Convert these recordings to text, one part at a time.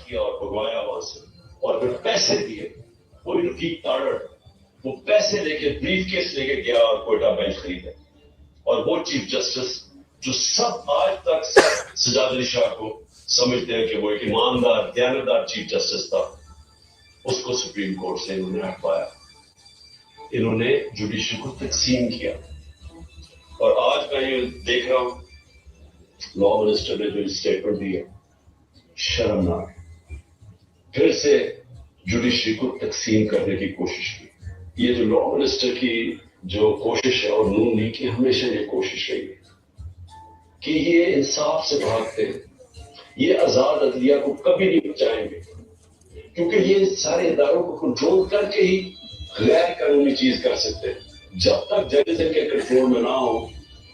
کیا اور بھگوایا وہاں سے, اور پھر پیسے دیے. کوئی رفیق تاڑڑ وہ پیسے لے کے بریف کیس لے کے گیا اور کوئٹہ بینچ خریدا. اور وہ چیف جسٹس جو سب آج تک سب سجاد علی شاہ کو سمجھتے ہیں کہ وہ ایک ایماندار دیانتدار چیف جسٹس تھا, اس کو سپریم کورٹ سے انہوں نے ہٹوایا. انہوں نے جوڈیشری کو تقسیم کیا. اور آج میں یہ دیکھ رہا ہوں لا منسٹر نے جو اسٹیٹمنٹ دی ہے شرمناک, پھر سے جوڈیشری کو تقسیم کرنے کی کوشش کی. یہ جو لا منسٹر کی جو کوشش ہے اور نون لیگ کی ہمیشہ یہ کوشش رہی ہے کہ یہ انصاف سے بھاگتے ہیں, یہ آزاد عدلیہ کو کبھی نہیں بچائیں گے, کیونکہ یہ سارے اداروں کو کنٹرول کر کے ہی غیر قانونی چیز کر سکتے ہیں. جب تک ججز ان کے کنٹرول میں نہ ہو,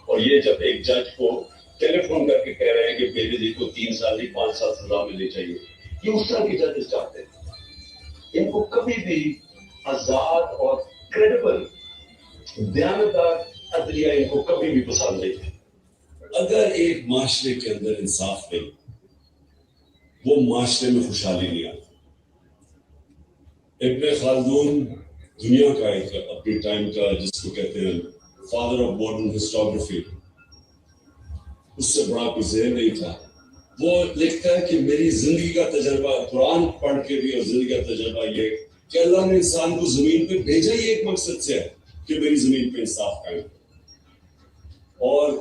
اور یہ جب ایک جج کو ٹیلی فون کر کے کہہ رہے ہیں کہ میرے جی کو 3 سال نہیں 5 سال سزا ملنی چاہیے, یہ اس طرح کے ججز چاہتے ہیں. ان کو کبھی بھی آزاد اور کریڈیبل دیانتدار عدلیہ ان کو کبھی بھی پسند نہیں ہے. اگر ایک معاشرے کے اندر انصاف نہیں, وہ معاشرے میں خوشحالی نہیں آتی. ابن خلدون دنیا کا ایک اپنے ٹائم کا جس کو کہتے ہیں فادر آف ماڈرن ہسٹوگرافی, اس سے بڑا کوئی ذہن نہیں تھا. وہ لکھتا ہے کہ میری زندگی کا تجربہ, قرآن پڑھ کے بھی اور زندگی کا تجربہ یہ کہ اللہ نے انسان کو زمین پہ بھیجا ہی ایک مقصد سے ہے کہ میری زمین پہ انصاف قائم. اور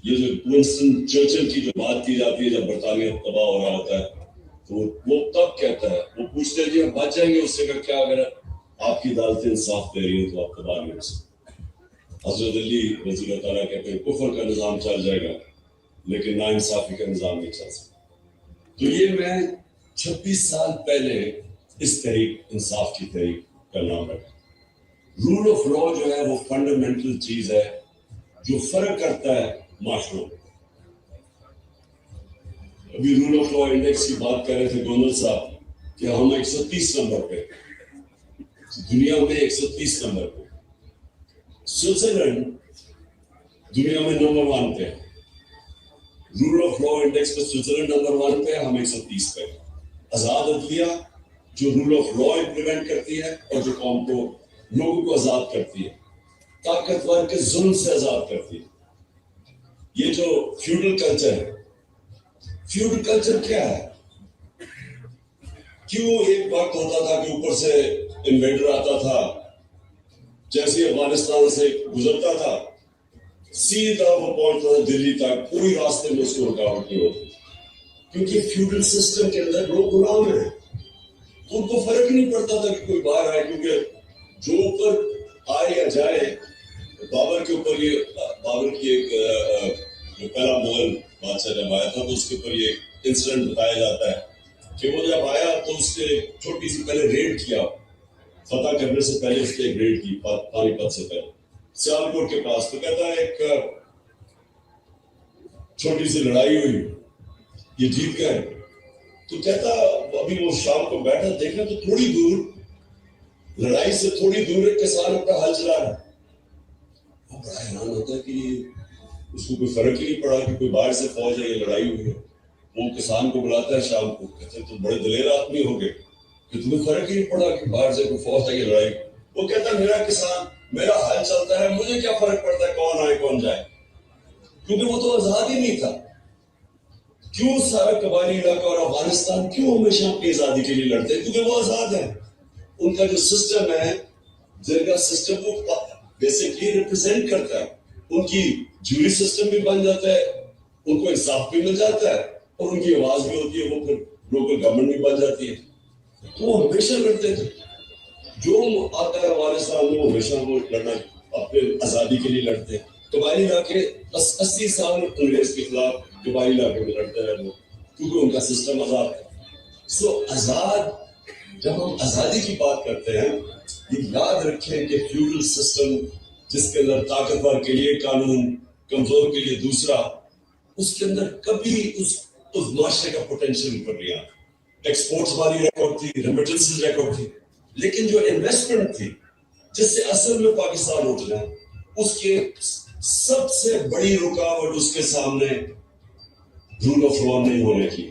یہ جو ونسٹن چرچل کی جو بات کی جاتی ہے جب برطانیہ تباہ ہو رہا ہوتا ہے, تو وہ تب کہتا ہے, وہ پوچھتے ہیں جی ہم بچ جائیں گے, اس سے کیا اگر آپ کی عدالتیں انصاف دے رہی ہیں تو آپ تباہ نہیں ہو سکتے. حضرت علی رضی اللہ تعالیٰ کہتے ہیں کفر کا نظام چل جائے گا لیکن نا انصافی کا نظام نہیں چل سکتا. تو یہ میں 26 سال پہلے اس تحریک انصاف کی تحریک کا نام رکھا. رول آف لا جو ہے وہ فنڈامنٹل چیز ہے جو فرق کرتا ہے معاشروں میں. ابھی رول آف لا انڈیکس کی بات کر رہے تھے گوندل صاحب کہ ہم 130 نمبر پہ, دنیا میں 130 نمبر پہ. سوئٹزرلینڈ دنیا میں نمبر 1 پہ, رول آف لا انڈیکس پہ سوئٹزرلینڈ نمبر 1 پہ, ہم 130 پہ. آزاد عدلیہ جو رول آف لا امپلیمنٹ کرتی ہے اور جو قوم کو لوگوں کو آزاد کرتی ہے, طاقتور کے ظلم سے آزاد کرتی ہے. یہ جو فیوڈل کلچر ہے, فیوڈل کلچر کیا ہے؟ کیوں ایک وقت ہوتا تھا کہ اوپر سے انویڈر آتا تھا, جیسے افغانستان سے گزرتا تھا سیدھا وہ پہنچتا تھا دلی تک, کوئی راستے میں اس کو رکاوٹ نہیں ہوتی, کیونکہ فیوڈل سسٹم کے اندر لوگ غلام ہیں. ان کو فرق نہیں پڑتا تھا کہ کوئی باہر آئے, کیونکہ جو اوپر آئے یا جائے. بابر کے اوپر یہ بابر کی ایک جو پہلا مغل بادشاہ جب آیا تھا تو اس کے اوپر یہ انسیڈنٹ بتایا جاتا ہے کہ وہ جب آیا تو اس نے چھوٹی سی پہلے ریڈ کیا, فتح کرنے سے پہلے اس نے ایک ریڈ کی پانی پت سے پہلے سیالکوٹ کے پاس. تو کہتا ہے ایک چھوٹی سی لڑائی ہوئی, یہ جیت گئے. تو کہتا ابھی وہ شام کو بیٹھا دیکھا تو تھوڑی دور, لڑائی سے تھوڑی دور ایک کسان اپنا ہل چلا رہا. بڑا حیران ہوتا ہے کہ اس کو کوئی فرق ہی نہیں پڑا کہ کوئی باہر سے فوج ہے یا لڑائی ہوئی ہے. وہ کسان کو بلاتا ہے شام کو, کہتے ہیں تم بڑے دلیر آدمی ہو گئے کہ تمہیں فرق ہی نہیں پڑا کہ باہر سے کوئی فوج ہے یا لڑائی. وہ کہتا ہے میرا کسان, میرا حل چلتا ہے, مجھے کیا فرق پڑتا ہے کون آئے کون جائے, کیونکہ وہ تو آزاد ہی نہیں تھا. کیوں سارا قبائلی علاقہ اور افغانستان کیوں ہمیشہ اپنی آزادی کے لیے لڑتے ہیں؟ کیونکہ وہ آزاد ہیں. ان کا جو سسٹم ہے جرگا سسٹم, وہ بیسکلی ریپرزینٹ کرتا ہے. ان کی جوری سسٹم بھی بن جاتا ہے, ان کو انصاف بھی مل جاتا ہے, اور ان کی آواز بھی ہوتی ہے, وہ پھر لوکل گورنمنٹ بھی بن جاتی ہے. تو وہ ہمیشہ لڑتے تھے. جو آتا ہے افغانستان میں ہمیشہ وہ لڑنا اپنے آزادی کے لیے لڑتے ہیں. قبائلی علاقے 80 سال انگریز کے خلاف قبائلی علاقے میں لڑتے رہے لوگ, کیونکہ ان کا سسٹم آزاد ہے. سو آزاد, جب ہم آزادی کی بات کرتے ہیں یہ یاد رکھیں کہ فیوڈل سسٹم جس کے اندر طاقتور کے لیے قانون, کمزور کے لیے دوسرا, اس کے اندر کبھی اس معاشرے کا پوٹینشیل اوپر نہیں آتا. ایکسپورٹس والی ریکارڈ تھی, ریمیٹنسز ریکارڈ تھی, لیکن جو انویسٹمنٹ تھی جس سے اصل میں پاکستان اٹھنا ہے, اس کے سب سے بڑی رکاوٹ اس کے سامنے رول آف لا نہیں ہونے کی.